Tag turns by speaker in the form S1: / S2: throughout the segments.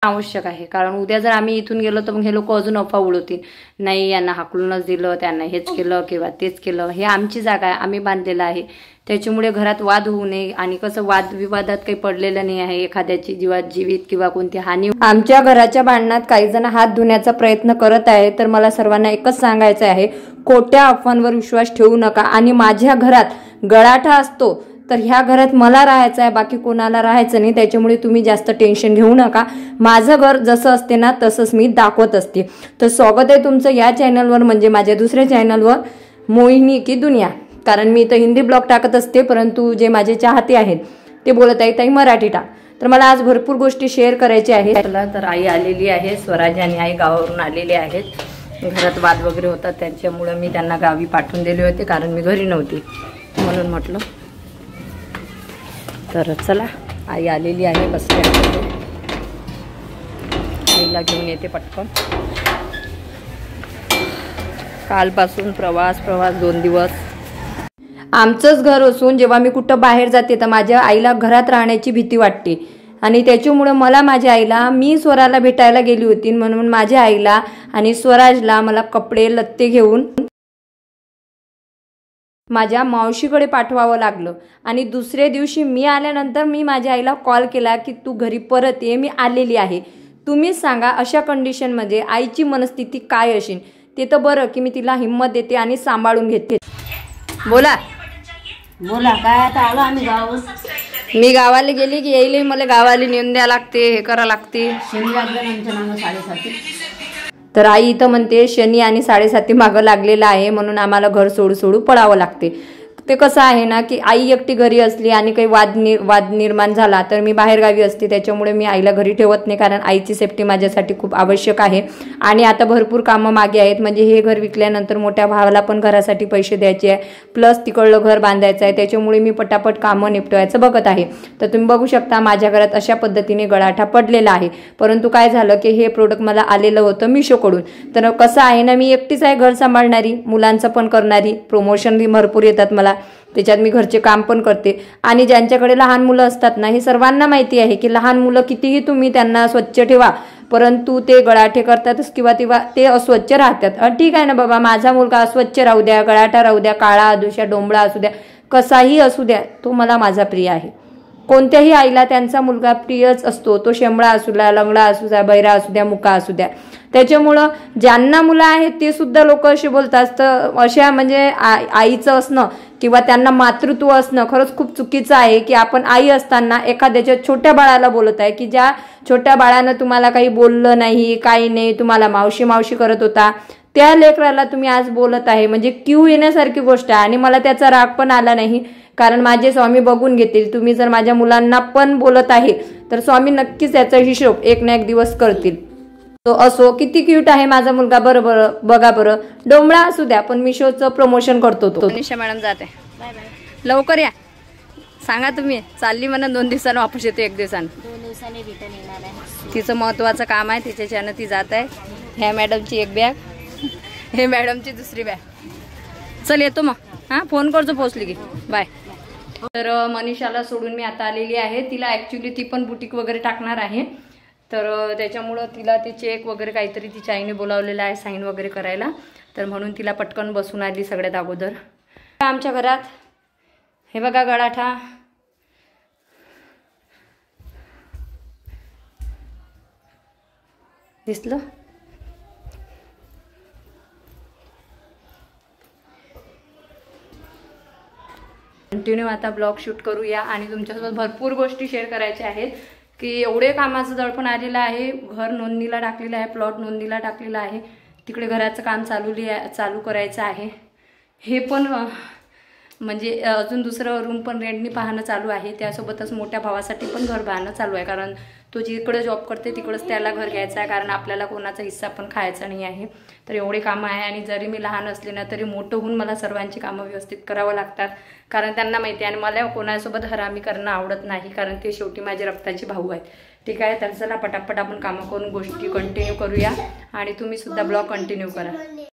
S1: आवश्यक आहे, कारण उद्या जर आम्ही इथून गेलो तर मग हे लोक अजून अफवा उडवतील, नाही यांना हाकलूनच दिलं, त्यांना हेच केलं किंवा तेच केलं. हे आमची जागा आहे, आम्ही बांधलेलं आहे. त्याच्यामुळे घरात वाद होऊ नये. आणि कसं वादविवादात काही पडलेलं नाही आहे, एखाद्याची जीवित किंवा कोणती हानी. आमच्या घराच्या भांडणात काही जण हात धुण्याचा प्रयत्न करत आहे, तर मला सर्वांना एकच सांगायचं आहे, खोट्या अफवांवर विश्वास ठेवू नका. आणि माझ्या घरात गळाठा असतो तर ह्या घरात मला राहायचं आहे, बाकी कोणाला राहायचं नाही. त्याच्यामुळे तुम्ही जास्त टेन्शन घेऊ नका. माझं घर जसं असते ना तसंच मी दाखवत असते. तर स्वागत आहे तुमचं या चॅनलवर, म्हणजे माझ्या दुसऱ्या चॅनलवर, मोहिनी की दुनिया. कारण मी इथं हिंदी ब्लॉग टाकत असते, परंतु जे माझे चाहते आहेत ते बोलत आहेत ताई मराठी टाक. तर मला आज भरपूर गोष्टी शेअर करायच्या आहेत. तर आई आलेली आहे, स्वराज आणि आई गावावरून आलेले आहेत. घरात वाद वगैरे होतात, त्याच्यामुळे मी त्यांना गावी पाठवून दिले होते, कारण मी घरी नव्हती म्हणून म्हटलं. तर चला, आई आलेली आहे, बसते. आईला घेऊन येते पटकन. कालपासून प्रवास 2 दिवस. आमचंच घर असून जेव्हा मी कुठं बाहेर जाते तर माझ्या आईला घरात राहण्याची भीती वाटते. आणि त्याच्यामुळे मला माझ्या आईला, मी स्वराला भेटायला गेली होती म्हणून माझ्या आईला आणि स्वराजला मला कपडे लत्ते घेऊन माझ्या मावशीकडे पाठवावं लागलं. आणि दुसऱ्या दिवशी मी आल्यानंतर मी माझ्या आईला कॉल केला की तू घरी परत ये, मी आलेली आहे. तुम्हीच सांगा अशा कंडिशनमध्ये आईची मनस्थिती काय असेल. ते तर बरं की मी तिला हिंमत देते आणि सांभाळून घेते. बोला
S2: काय आता आलो आम्ही गावाहून.
S1: मी गावाला गेली की येईल, मला गावाला नेऊन द्या लागते, हे करा लागते.
S2: शनी लागलं आमच्या नाव 7:30.
S1: तर आई इथं म्हणते शनी आणि 7:30 मागं लागलेला आहे, म्हणून आम्हाला घर सोडू पडावं लागते. ते कसं आहे ना की आई एकटी घरी असली आणि काही वाद निर्माण झाला तर मी बाहेर गावी असते. त्याच्यामुळे मी आईला घरी ठेवत नाही, कारण आईची सेफ्टी माझ्यासाठी खूप आवश्यक आहे. आणि आता भरपूर कामं मागे आहेत, म्हणजे हे घर विकल्यानंतर मोठ्या भावाला पण घरासाठी पैसे द्यायचे आहे, प्लस तिकडलं घर बांधायचं आहे. त्याच्यामुळे मी पटापट कामं निपटवायचं बघत आहे. तर तुम्ही बघू शकता माझ्या घरात अशा पद्धतीने गळाठा पडलेला आहे. परंतु काय झालं की हे प्रोडक्ट मला आलेलं होतं मिशोकडून. तर कसं आहे ना, मी एकटीच आहे घर सांभाळणारी, मुलांचं पण करणारी, प्रमोशन भरपूर येतात मला, त्याच्यात मी घरचे काम पण करते. आणि ज्यांच्याकडे लहान मुलं असतात ना, हे सर्वांना माहिती आहे की लहान मुलं कितीही तुम्ही त्यांना स्वच्छ ठेवा, परंतु ते गळाठे करतातच किंवा ते अस्वच्छ राहतात. ठीक आहे ना बाबा, माझा मुलगा अस्वच्छ राहू द्या, गळाठा राहू द्या, काळा दुसऱ्या डोंबळा असू द्या, कसाही असू द्या, तो मला माझा प्रिय आहे. कोणत्याही आईला त्यांचा मुलगा प्रियच असतो, तो शेंबळा असू द्या, लंगडा असू द्या, बैरा असू द्या, मुका असू द्या. त्याच्यामुळं ज्यांना मुलं आहेत ते सुद्धा लोक असे बोलतात. तर अशा म्हणजे आईचं असणं किंवा त्यांना मातृत्व असणं खरंच खूप चुकीचं आहे. की आपण आई असताना एखाद्याच्या छोट्या बाळाला बोलत आहे, की ज्या छोट्या बाळानं तुम्हाला काही बोललं नाही, काही नाही, तुम्हाला मावशी करत होता, त्या लेकराला तुम्ही आज बोलत आहे, म्हणजे क्यू येण्यासारखी गोष्ट आहे. आणि मला त्याचा राग पण आला नाही, कारण माझे स्वामी बघून घेतील. तुम्ही जर माझ्या मुलांना पण बोलत आहे तर स्वामी नक्कीच याचा हिशोब एक ना एक दिवस करतील. तो असो, किती क्यूट आहे माझा मुलगा, बरं बघा बरं, डोंबळा असू द्या, पण मिशोचं प्रमोशन करतो तो. निशा मॅडम जाते, लवकर या. सांगा तुम्ही चालली म्हणा 2 दिवसानं वापस येते, 1 दिवसानं.
S2: 2 दिवसांनी रिटर्न येणार आहे.
S1: तिचं महत्वाचं काम आहे, तिच्याच्यानं ती जात आहे. ह्या मॅडमची 1 बॅग, हे मॅडमची 2री बॅग. चल येतो मग, हां फोन करतो पोहोचली की, बाय. तर मनीषाला सोडून मी आता आलेली आहे. तिला ॲक्च्युली ती पण बुटीक वगैरे टाकणार आहे, तर त्याच्यामुळं तिला ते चेक वगैरे काहीतरी तिच्या आईने बोलावलेलं आहे साईन वगैरे करायला. तर म्हणून तिला पटकन बसून आली सगळ्यात अगोदर. आमच्या घरात हे बघा गळाठा, दिसलं. कंटिन्यू आता ब्लॉग शूट करूया आणि तुमच्यासोबत भरपूर गोष्टी शेअर करायच्या आहेत. की एवढे कामाचं दडपण आलेलं आहे. घर नोंदणीला टाकलेलं आहे, प्लॉट नोंदणीला टाकलेला आहे, तिकडे घराचं काम चालू करायचं आहे. हे पण म्हणजे अजून दुसरं रूम पण रेंटनी पाहणं चालू आहे. त्यासोबतच मोठ्या भावासाठी पण घर पाहणं चालू आहे, कारण तो जिकडे जॉब करते तिकडंच त्याला घर घ्यायचं आहे, कारण आपल्याला कोणाचा हिस्सा पण खायचा नाही आहे. तर एवढे कामं आहे. आणि जरी मी लहान असले ना तरी मोठं होऊन मला सर्वांची कामं व्यवस्थित करावं लागतात, कारण त्यांना माहिती आहे. आणि मला कोणासोबत हरामी करणं आवडत नाही, कारण ते शेवटी माझे रक्ताचे भाऊ आहेत. ठीक आहे, तर चला पटापट आपण कामं करून गोष्टी कंटिन्यू करूया आणि तुम्ही सुद्धा ब्लॉग कंटिन्यू करा.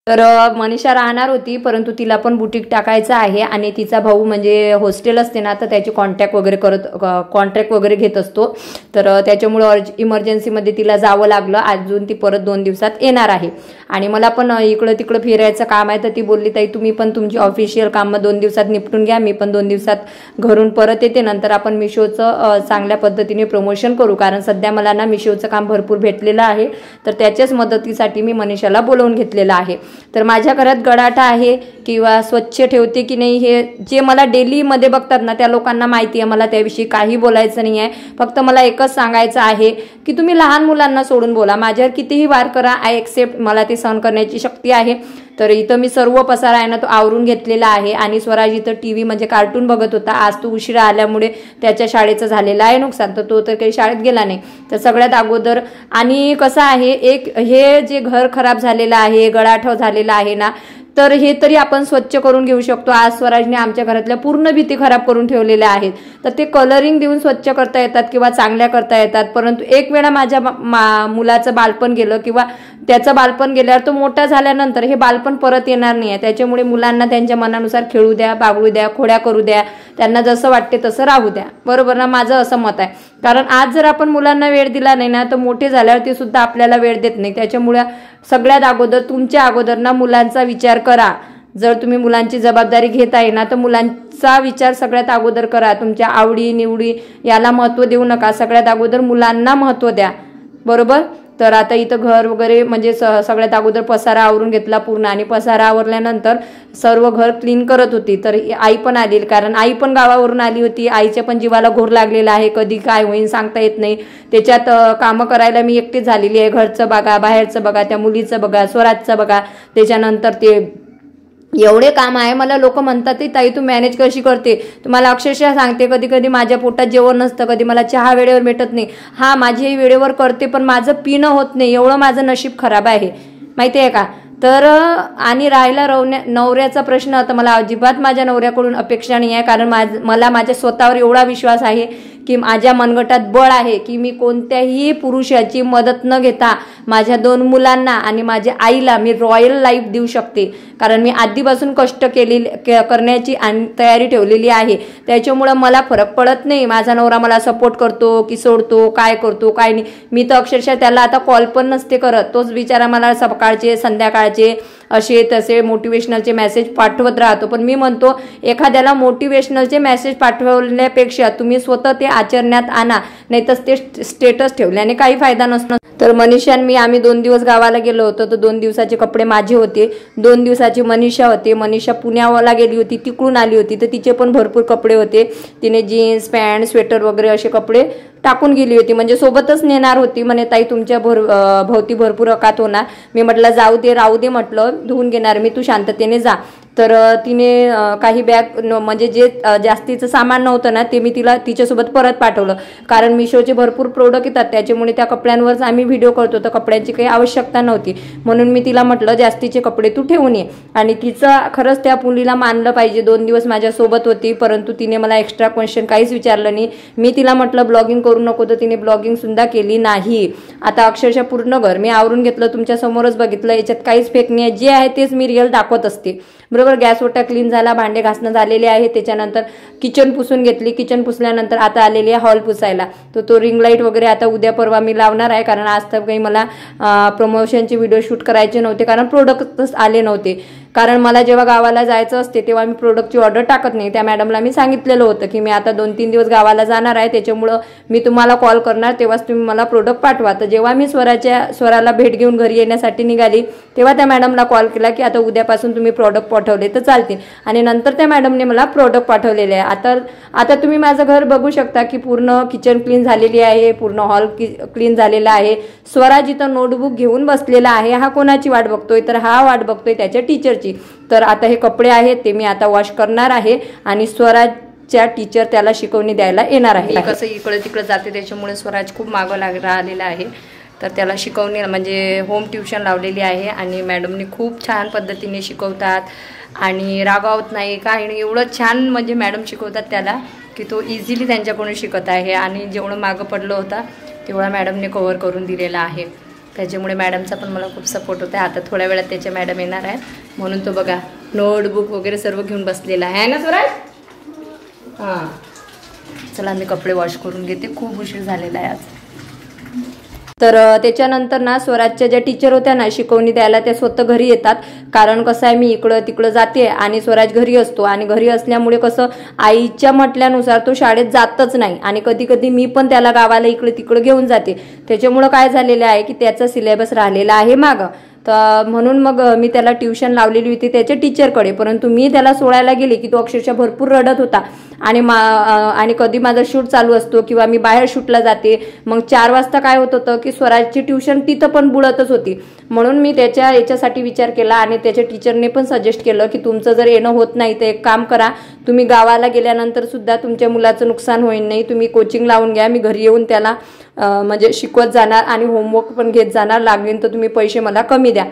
S1: तर मनीषा राहणार होती, परंतु तिला पण बुटीक टाकायचं आहे आणि तिचा भाऊ म्हणजे हॉस्टेल असते ना, तर त्याची कॉन्ट्रॅक्ट वगैरे घेत असतो. तर त्याच्यामुळं इमर्जन्सीमध्ये तिला जावं लागलं. अजून ती परत 2 दिवसात येणार आहे आणि मला पण इकडं तिकडं फिरायचं काम आहे. तर ती बोलली, ताई तुम्ही पण तुमची ऑफिशियल कामं 2 दिवसात निपटून घ्या, मी पण 2 दिवसात घरून परत येते, नंतर आपण मिशोचं चांगल्या पद्धतीने प्रमोशन करू. कारण सध्या मला ना मिशोचं काम भरपूर भेटलेलं आहे, तर त्याच्याच मदतीसाठी मी मनीषाला बोलवून घेतलेलं आहे. तर माझ्या घरात गडाठा आहे किंवा स्वच्छ ठेवते की नाही हे जे मला डेलीमध्ये बघतात ना त्या लोकांना माहिती आहे. मला त्याविषयी काही बोलायचं नाही आहे. फक्त मला एकच सांगायचं आहे की तुम्ही लहान मुलांना सोडून बोला, माझ्यावर कितीही वार करा, आय एक्सेप्ट, मला ते सहन करण्याची शक्ती आहे. तर इथं मी सर्व पसारा आहे ना तो आवरून घेतलेला आहे आणि स्वराज इथं टीव्ही म्हणजे कार्टून बघत होता. आज तो उशिरा आल्यामुळे त्याच्या शाळेचं झालेलं आहे नुकसान, तर तो तर काही शाळेत गेला नाही. तर सगळ्यात अगोदर आणि कसं आहे, हे जे घर खराब झालेलं आहे, गडाठव झालेला आहे ना, तर हे तरी आपण स्वच्छ करून घेऊ शकतो. आज स्वराजने आमच्या घरातल्या पूर्ण भिंती खराब करून ठेवलेल्या आहेत, तर ते कलरिंग देऊन स्वच्छ करता येतात किंवा चांगल्या करता येतात. परंतु एक वेळा माझ्या मुलाचं बालपण गेलं किंवा त्याचं बालपण गेल्यावर तो मोठा झाल्यानंतर हे बालपण परत येणार नाही आहे. त्याच्यामुळे मुलांना त्यांच्या मनानुसार खेळू द्या, बागळू द्या, खोड्या करू द्या, त्यांना जसं वाटते तसं राहू द्या. बरोबर ना? माझं असं मत आहे. कारण आज जर आपण मुलांना वेळ दिला नाही ना, तर मोठे झाल्यावर ते सुद्धा आपल्याला वेळ देत नाही. त्याच्यामुळे सगळ्यात अगोदर तुमच्या अगोदर ना मुलांचा विचार करा. जर तुम्ही मुलांची जबाबदारी घेत आहे ना, तर मुलांचा विचार सगळ्यात अगोदर करा. तुमच्या आवडी निवडी याला महत्त्व देऊ नका, सगळ्यात अगोदर मुलांना महत्त्व द्या. बरोबर? तर आता इथं घर वगैरे म्हणजे सगळ्यात अगोदर पसारा आवरून घेतला पूर्ण आणि पसारा आवरल्यानंतर सर्व घर क्लीन करत होती. तर आई पण आली, कारण आई पण गावावरून आली होती. आईच्या पण जीवाला घोर लागलेला आहे, कधी काय होईल सांगता येत नाही. त्याच्यात कामं करायला मी एकटीच झालेली आहे. घरचं बघा, बाहेरचं बघा, त्या मुलीचं बघा, स्वराजचं बघा, त्याच्यानंतर ते एवढे काम आहे. मला लोक म्हणतात की ताई तू मॅनेज कशी करते. तुम्हाला अक्षरशः सांगते, कधी कधी माझ्या पोटात जेवण नसतं, कधी मला चहा वेळेवर भेटत नाही. हा माझी वेळेवर करते, पण माझं पिणं होत नाही. एवढं माझं नशीब खराब आहे, माहिती आहे का. तर आणि राहिला नवऱ्याचा प्रश्न, तर मला अजिबात माझ्या नवऱ्याकडून अपेक्षा नाही आहे. कारण मला माझ्या स्वतःवर एवढा विश्वास आहे की माझ्या मनगटात बळ आहे की मी कोणत्याही पुरुषाची मदत न घेता माझ्या 2 मुलांना आणि माझ्या आईला मी रॉयल लाईफ देऊ शकते. कारण मी आधीपासून कष्ट करण्याची तयारी ठेवलेली आहे. त्याच्यामुळं मला फरक पडत नाही माझा नवरा मला सपोर्ट करतो की सोडतो, काय करतो काय नाही. मी तर अक्षरशः त्याला आता कॉल पण नसते करत. तोच बिचारा मला सकाळचे संध्याकाळचे असे तसे मोटिवेशनलचे मेसेज पाठवत राहतो. पण मी म्हणतो, एखाद्याला मोटिवेशनलचे मेसेज पाठवण्यापेक्षा तुम्ही स्वतः ते आचरण्यात आणा, नाही तर ते स्टेटस ठेवल्याने काही फायदा नसतो. तर मनीषा आणि मी आम्ही 2 दिवस गावाला गेलो होतो. तर 2 दिवसाचे कपडे माझे होते, 2 दिवसाची मनीषा होते. मनीषा पुण्याला गेली होती, तिकडून आली होती, तर तिचे पण भरपूर कपडे होते. तिने जीन्स पॅन्ट स्वेटर वगैरे असे कपडे टाकून गेली होती, म्हणजे सोबतच नेणार होती. म्हणे ताई तुमच्या भोवती भरपूर अकात होणार. मी म्हटलं जाऊ दे, राहू दे, म्हटलं धुवून घेणार मी, तू शांततेने जा. तर तिने काही बॅग म्हणजे जे जास्तीचं सामान नव्हतं ना ते मी तिच्यासोबत परत पाठवलं. कारण मिशोचे भरपूर प्रोडक्ट येतात, त्याच्यामुळे त्या कपड्यांवरच आम्ही व्हिडिओ करतो, तर कपड्यांची काही आवश्यकता नव्हती. म्हणून मी तिला म्हटलं जास्तीचे कपडे तू ठेवून ये. आणि तिचं खरंच त्या मुलीला मानलं पाहिजे, 2 दिवस माझ्यासोबत होती, परंतु तिने मला एक्स्ट्रा क्वेश्चन काहीच विचारलं नाही. मी तिला म्हटलं ब्लॉगिंग करू नको, तर तिने ब्लॉगिंग सुद्धा केली नाही. आता अक्षरशः पूर्ण घर मी आवरून घेतलं, तुमच्या समोरच बघितलं, याच्यात काहीच फेक नाही आहे. जे आहे तेच मी रिअल दाखवत असते. बरोबर? गॅस ओटा क्लीन झाला, भांडे घासणं झालेले आहे. त्याच्यानंतर किचन पुसून घेतली. किचन पुसल्यानंतर आता आलेली आहे हॉल पुसायला. तो रिंग लाईट वगैरे आता उद्या परवा मी लावणार आहे. कारण आज तर काही मला प्रमोशनचे व्हिडिओ शूट करायचे नव्हते, कारण प्रोडक्टच आले नव्हते. कारण मला जेव्हा गावाला जायचं असते तेव्हा मी प्रोडक्टची ऑर्डर टाकत नाही. त्या मॅडमला मी सांगितलेलं होतं की मी आता 2-3 दिवस गावाला जाणार आहे, त्याच्यामुळं मी तुम्हाला कॉल करणार, तेव्हाच तुम्ही मला प्रोडक्ट पाठवा. तर जेव्हा मी स्वराला भेट घेऊन घरी येण्यासाठी निघाली तेव्हा त्या मॅडमला कॉल केला की आता उद्यापासून तुम्ही प्रोडक्ट पाठवले तर चालतील. आणि नंतर त्या मॅडमने मला प्रोडक्ट पाठवलेले आहे. आता तुम्ही माझं घर बघू शकता की पूर्ण किचन क्लीन झालेली आहे, पूर्ण हॉल क्लीन झालेला आहे. स्वराज इथं नोटबुक घेऊन बसलेला आहे. हा कोणाची वाट बघतोय? तर हा वाट बघतोय त्याच्या टीचरची. तर आता हे कपडे आहेत ते मी आता वॉश करणार आहे आणि स्वराजच्या टीचर त्याला शिकवणी द्यायला येणार आहे. कसं इकडे तिकडे जाते त्याच्यामुळे स्वराज खूप मागं राहिलेला आहे. तर त्याला शिकवणी म्हणजे होम ट्युशन लावलेली आहे आणि मॅडमनी खूप छान पद्धतीने शिकवतात आणि रागावत नाही काही नाही. एवढं छान म्हणजे मॅडम शिकवतात त्याला की तो इझिली त्यांच्याकडून शिकत आहे आणि जेवढं मागं पडलं होतं तेवढा मॅडमने कव्हर करून दिलेला आहे. त्याच्यामुळे मॅडमचा पण मला खूप सपोर्ट होता आहे. आता थोड्या वेळात त्याच्या मॅडम येणार आहे, म्हणून तो बघा नोटबुक वगैरे सर्व घेऊन बसलेला आहे ना स्वराज. हां, चला मी कपडे वॉश करून घेते, खूप उशीर झालेला आहे आज. तर त्याच्यानंतर ना स्वराजच्या ज्या टीचर होत्या ना शिकवणी द्यायला, त्या स्वतः घरी येतात. कारण कसं आहे, मी इकडं तिकडं जाते आणि स्वराज घरी असतो, आणि घरी असल्यामुळे कसं आईच्या म्हटल्यानुसार तो शाळेत जातच नाही, आणि कधी कधी मी पण त्याला गावाला इकडे तिकडे घेऊन जाते. त्याच्यामुळं काय झालेलं आहे की त्याचा सिलेबस राहिलेला आहे मागं. तर म्हणून मग मी त्याला ट्युशन लावलेली होती त्याच्या टीचरकडे, परंतु मी त्याला सोडायला गेले की तो अक्षरशः भरपूर रडत होता. आणि कधी माझा शूट चालू असतो किंवा मी बाहेर शूटला जाते, मग 4 वाजता काय होत होतं की स्वराजची ट्युशन तिथं पण बुडतच होती. म्हणून मी याच्यासाठी विचार केला, आणि त्याच्या टीचरने पण सजेस्ट केलं की तुमचं जर येणं होत नाही तर एक काम करा, तुम्ही गावाला गेल्यानंतर सुद्धा तुमच्या मुलाचं नुकसान होईल नाही, तुम्ही कोचिंग लावून घ्या, मी घरी येऊन त्याला म्हणजे शिकवत जाणार आणि होमवर्क पण घेत जाणार, लागेल तर तुम्ही पैसे मला कमी द्या.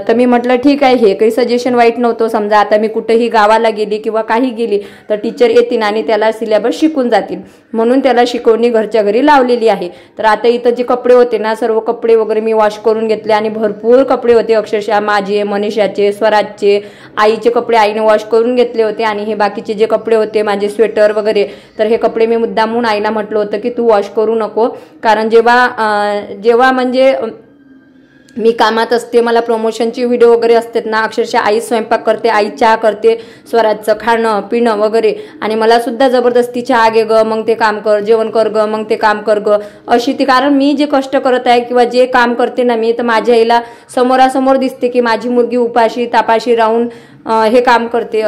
S1: तर मी म्हटलं ठीक आहे, हे काही सजेशन वाईट नव्हतं. समजा आता मी कुठेही गावाला गेली किंवा काही गेली तर टीचर येतील आणि त्याला सिलेबस शिकून जातील, म्हणून त्याला शिकवणी घरच्या घरी लावलेली आहे. तर आता इथं जे कपडे होते ना, सर्व कपडे वगैरे मी वॉश करून घेतले, आणि भरपूर कपडे होते अक्षरशः माझे, मनीषाचे, स्वराजचे, आईचे कपडे आईने वॉश करून घेतले होते, आणि हे बाकीचे जे कपडे होते माझे स्वेटर वगैरे, तर हे कपडे मी मुद्दामून आईला म्हटलं होतं की तू वॉश करू नको, कारण जेव्हा म्हणजे मी कामात असते, मला प्रमोशनची व्हिडिओ वगैरे असतात ना, अक्षरशः आई स्वयंपाक करते, आई चहा करते, स्वराजचं खाणं पिणं वगैरे, आणि मला सुद्धा जबरदस्ती चहा घे ग, मग ते काम कर, जेवण कर ग, मग ते काम कर ग, अशी ती. कारण मी जे कष्ट करत आहे किंवा जे काम करते ना मी, तर माझ्या आईला समोरासमोर दिसते की माझी मुलगी उपाशी तापाशी राहून हे काम करते.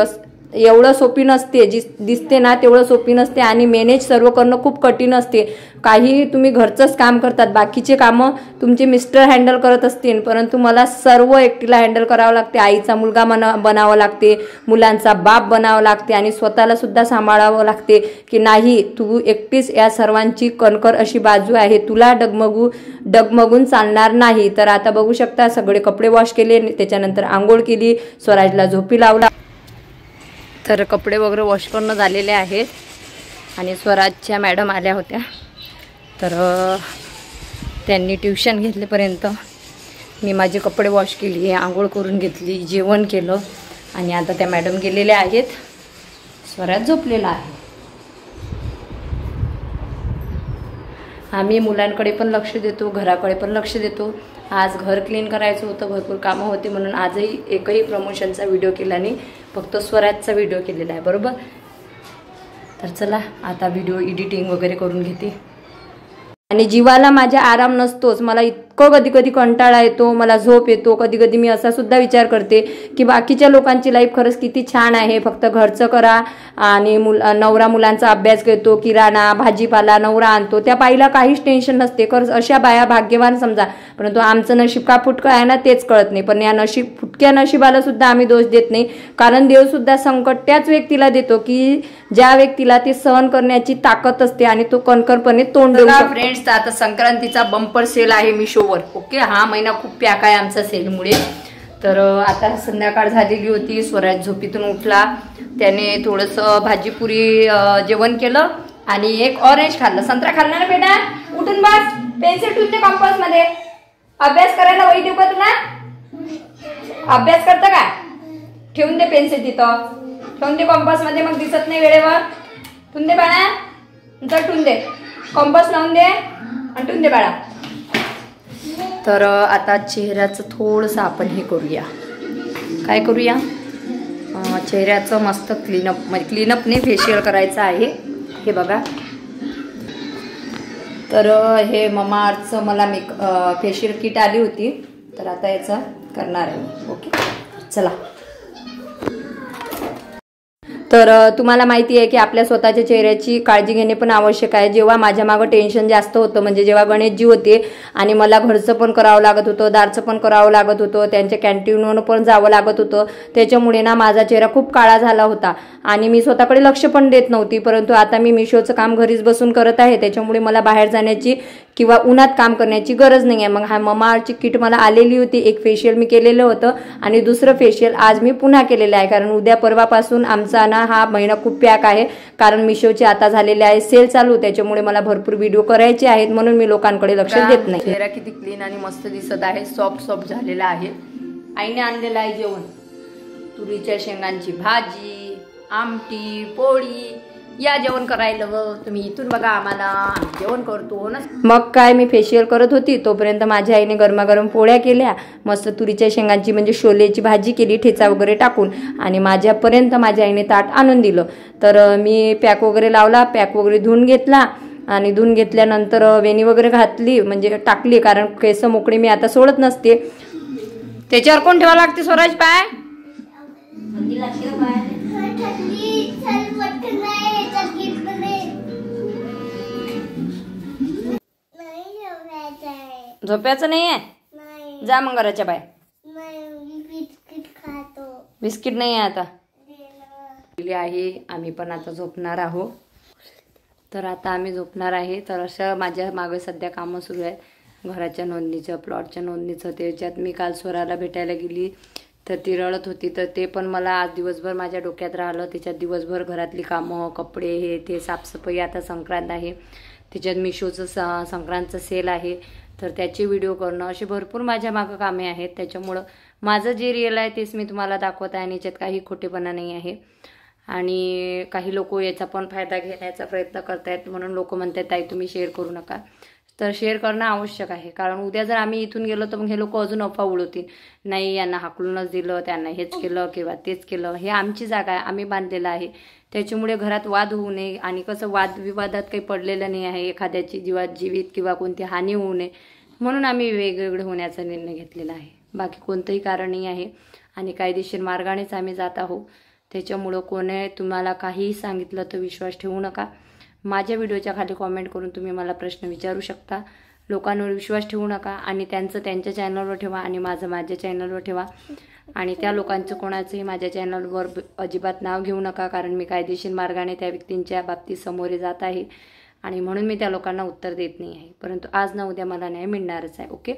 S1: एवढं सोपी नसते, जी दिसते ना तेवढं सोपी नसते, आणि मॅनेज सर्व करणं खूप कठीण असते. काही तुम्ही घरचंच काम करतात, बाकीचे कामं तुमचे मिस्टर हँडल करत असतील, परंतु मला सर्व एकटीला हँडल करावं लागते. आईचा मुलगा बनावं लागते, मुलांचा बाप बनावं लागते, आणि स्वतःला सुद्धा सांभाळावं लागते की नाही तू एकटीच या सर्वांची कणकर अशी बाजू आहे, तुला डगमगून चालणार नाही. तर आता बघू शकता सगळे कपडे वॉश केले, त्याच्यानंतर आंघोळ केली, स्वराजला झोपी लावला. तर कपडे वगैरे वॉश करणं झालेले आहेत, आणि स्वराजच्या मॅडम आल्या होत्या, तर त्यांनी ट्युशन घेतलेपर्यंत मी माझे कपडे वॉश केली, आंघोळ करून घेतली, जेवण केलं, आणि आता त्या मॅडम गेलेल्या आहेत, स्वराज झोपलेला आहे. आम्ही मुलांकडे पण लक्ष देतो, घराकडे पण लक्ष देतो. आज घर क्लीन करायचं होतं, भरपूर कामं होते, म्हणून आजही एकही प्रमोशनचा व्हिडिओ केला नाही, फक्त स्वराजचा व्हिडिओ केलेला आहे, बरोबर. तर चला आता व्हिडिओ एडिटिंग वगैरे करून घेते. आणि जीवाला माझ्या आराम नसतोच, मला इतकं कधी कधी कंटाळा येतो, मला झोप येतो, कधी कधी मी असा सुद्धा विचार करते की बाकीच्या लोकांची लाईफ खरंच किती छान आहे, फक्त घरचं करा आणि नवरा मुलांचा अभ्यास घेतो, किराणा भाजीपाला नवरा आणतो, त्या बाईला काहीच टेन्शन नसते. खरंच अशा बाया भाग्यवान समजा, परंतु आमचं नशीब का फुटकं आहे ना तेच कळत नाही. पण या फुटक्या नशिबाला सुद्धा आम्ही दोष देत नाही, कारण देव सुद्धा संकट त्याच व्यक्तीला देतो की ज्या व्यक्तीला ते सहन करण्याची ताकद असते आणि तो कणकरपणे तोंड देऊ शकतो. फ्रेंड्स, आता संक्रांतीचा बंपर सेल आहे मिशोवर. ओके, हा महिना खूप पॅक आहे आमचा सेलमुळे. तर आता संध्याकाळ झालेली होती, स्वराज झोपीतून उठला, त्याने थोडंसं भाजीपुरी जेवण केलं आणि एक ऑरेंज खाल्लं. संत्रा खाल्ला ना बेटा? उठून बस, पेन्सिल ठेवून दे कंपास मध्ये. अभ्यास करायला वही देऊ का तुला? अभ्यास करता का? ठेवून दे पेन्सिल तिथं, ठेवून दे कंपास मध्ये, मग दिसत नाही वेळेवर. ठेवून दे बाळा, नंतर ठेवून दे, कंपास लावून दे आणि ठेवून दे बाळा. तर आता चेहऱ्याचं थोडंसं आपण हे करूया, काय करूया, चेहऱ्याचं मस्त क्लीनअप, म्हणजे क्लीनअप नाही फेशियल करायचं आहे. हे बघा, तर हे ममाअर्थचं मला फेशियल किट आली होती, तर आता याचं करणार आहे. ओके, चला. तर तुम्हाला माहिती आहे की आपल्या स्वतःच्या चेहऱ्याची काळजी घेणे पण आवश्यक आहे. जेव्हा माझ्या मागं टेन्शन जास्त होतं, म्हणजे जेव्हा गणेशजी होते आणि मला घरचं पण करावं लागत होतं, दारचं पण करावं लागत होतं, त्यांच्या कॅन्टीनवर पण जावं लागत होतं, त्याच्यामुळे ना माझा चेहरा खूप काळा झाला होता आणि मी स्वतःकडे लक्ष पण देत नव्हती. परंतु आता मी मिशोचं काम घरीच बसून करत आहे, त्याच्यामुळे मला बाहेर जाण्याची किंवा उन्हात काम करण्याची गरज नाही आहे. मग हा ममाअर्थची किट मला आलेली होती. एक फेशियल मी केलेलं होतं आणि दुसरं फेशियल आज मी पुन्हा केलेलं आहे, कारण उद्या परवापासून आमचा ना हा महिना खूप पॅक आहे. कारण मिशोचे आता झालेले आहे सेल चालू, त्याच्यामुळे मला भरपूर व्हिडिओ करायचे आहेत, म्हणून मी लोकांकडे लक्ष देत नाही. चेहरा किती क्लीन आणि मस्त दिसत आहे, सॉफ्ट सॉफ्ट झालेला आहे. आईने आणलेलं आहे जेवण, तुरीच्या शेंगांची भाजी, आमटी, पोळी. या जेवण करायला तुम्ही इथून बघा, आम्हाला जेवण करतो ना. मग काय मी फेशियल करत होती तोपर्यंत माझ्या आईने गरमागरम पोळ्या केल्या, मस्त तुरीच्या शेंगांची म्हणजे शोलेची भाजी केली ठेचा वगैरे टाकून, आणि माझ्यापर्यंत माझ्या आईने ताट आणून दिलं. तर मी पॅक वगैरे लावला, पॅक वगैरे धुवून घेतला आणि धुवून घेतल्यानंतर वेणी वगैरे घातली म्हणजे टाकली, कारण केस मोकळी मी आता सोडत नसते. त्याच्यावर कोण ठेवा लागते स्वराज पाय? झोप्याचं नाही आहे, जा मग घराच्या बाय. बिस्किट नाही आहे आता आहे. आम्ही पण आता झोपणार आहोत. तर आता आम्ही झोपणार आहे. तर असं माझ्या मागे सध्या कामं सुरू आहेत, घराच्या नोंदणीचं, प्लॉटच्या नोंदणीचं. त्याच्यात मी काल स्वराला भेटायला गेली तर ती रडत होती, तर ते पण मला आज दिवसभर माझ्या डोक्यात राहिलं. त्याच्यात दिवसभर घरातली कामं, कपडे, हे ते साफसफाई. आता संक्रांत आहे, त्याच्यात मिशोचं संक्रांतचं सेल आहे, तर त्याचे व्हिडिओ करणं, असे भरपूर माझ्या मागं कामे आहेत. त्याच्यामुळं माझं जे रिअल आहे तेच मी तुम्हाला दाखवत आहे आणि याच्यात काही खोटेपणा नाही आहे. आणि काही लोक याचा पण फायदा घेण्याचा प्रयत्न करतायत, म्हणून लोक म्हणतात ताई तुम्ही शेअर करू नका. तर शेअर करणं आवश्यक आहे, कारण उद्या जर आम्ही इथून गेलो तर मग हे लोक अजून अफवा उडवतील, नाही यांना हाकलूनच दिलं, त्यांना हेच केलं किंवा तेच केलं. हे आमची जागा आहे, आम्ही बांधलेलं आहे. त्याच्यामुळे घरात वाद होऊ नये, आणि कसं वादविवादात काही पडलेलं नाही आहे, एखाद्याची जीवित किंवा कोणती हानी होऊ नये, म्हणून आम्ही वेगवेगळे होण्याचा निर्णय घेतलेला आहे. बाकी कोणतंही कारण नाही आहे, आणि कायदेशीर मार्गानेच आम्ही जात आहोत. त्याच्यामुळं कोणी तुम्हाला काहीही सांगितलं तर विश्वास ठेवू नका. माझ्या व्हिडिओच्या खाली कॉमेंट करून तुम्ही मला प्रश्न विचारू शकता. लोकांवर विश्वास ठेवू नका, आणि त्यांचं त्यांच्या चॅनलवर ठेवा आणि माझं माझ्या चॅनलवर ठेवा. आणि त्या लोकांचं कोणाचंही माझ्या चॅनलवर अजिबात नाव घेऊ नका, कारण मी कायदेशीर मार्गाने त्या व्यक्तींच्या बाबतीत समोरे जात आहे, आणि म्हणून मी त्या लोकांना उत्तर देत नाही आहे. परंतु आज ना उद्या मला न्याय मिळणारच आहे. ओके,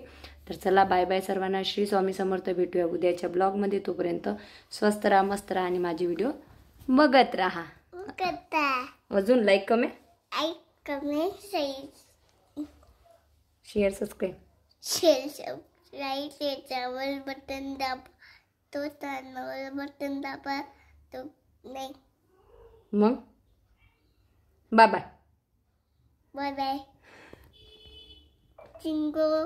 S1: तर चला बाय बाय सर्वांना. श्री स्वामी समर्थ. भेटूया उद्याच्या ब्लॉगमध्ये. तोपर्यंत स्वस्त राहा, मस्त राहा आणि माझी व्हिडिओ बघत राहा. अजून लाईक कमेंट शेअर सबस्क्राईब
S3: त्याच्यावर बटन दाब, तो चॅनलवर बटन दाबा, तो नाही.
S1: मग बाय बाय.
S3: Bye bye. चिंगो.